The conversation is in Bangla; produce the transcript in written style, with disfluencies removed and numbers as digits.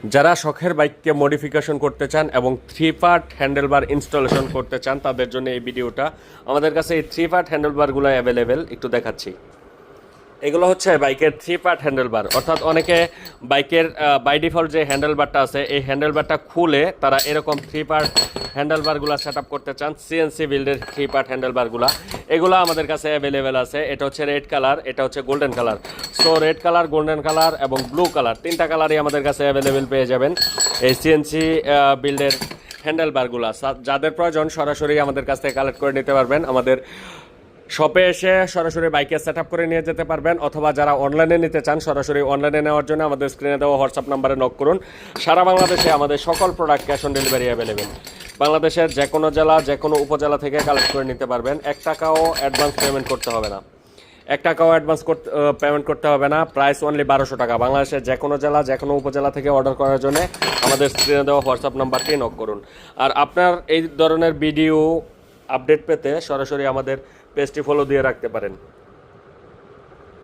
যারা শখের বাইককে মডিফিকেশন করতে চান এবং 3 পার্ট হ্যান্ডেলবার ইনস্টলেশন করতে চান তাদের জন্য এই ভিডিওটা। আমাদের কাছে এই 3 পার্ট হ্যান্ডেলবারগুলো অ্যাভেলেবেল, একটু দেখাচ্ছি। এগুলো হচ্ছে বাইকের 3 পার্ট হ্যান্ডেলবার, অর্থাৎ অনেকে বাইকের বাই ডিফল্ট যে হ্যান্ডেলবারটা আছে এই হ্যান্ডেলবারটা খুলে তারা এরকম 3 পার্ট হ্যান্ডেলবারগুলো সেট আপ করতে চান। সিএনসি বিল্ডের 3 পার্ট হ্যান্ডেলবারগুলো এগুলো আমাদের কাছে অ্যাভেলেবেল আছে। এটা হচ্ছে রেড কালার, এটা হচ্ছে golden colour. So red colour, golden colour এবং ব্লু কালার, 3টা কালারই আমাদের কাছে অ্যাভেলেবেল পেয়ে যাবেন এই সিএনসি বিল্ডের হ্যান্ডেলবারগুলো। যাদের প্রয়োজন সরাসরি আমাদের কাছ থেকে কালেক্ট করে নিতে পারবেন। আমাদের শপে এসে সরাসরি বাইকে সেট আপ করে নিয়ে যেতে পারবেন, অথবা যারা অনলাইনে নিতে চান সরাসরি অনলাইনে নেওয়ার জন্য আমাদের স্ক্রিনে দেওয়া হোয়াটসঅ্যাপ নাম্বারে নক করুন। সারা বাংলাদেশে আমাদের সকল product cash on delivery available. বাংলাদেশের যে কোনো জেলা, যে কোনো উপজেলা থেকে কালেক্ট করে নিতে পারবেন। 1 টাকাও অ্যাডভান্স পেমেন্ট করতে হবে না, 1 টাকাও অ্যাডভান্স পেমেন্ট করতে হবে না। প্রাইস অনলি 1200 টাকা। বাংলাদেশের যে কোনো জেলা, যে কোনো উপজেলা থেকে অর্ডার করার জন্য আমাদের স্ক্রিনে দেওয়া হোয়াটসঅ্যাপ নাম্বারটি নক করুন। আর আপনার এই ধরনের ভিডিও আপডেট পেতে সরাসরি আমাদের পেজটি ফলো দিয়ে রাখতে পারেন।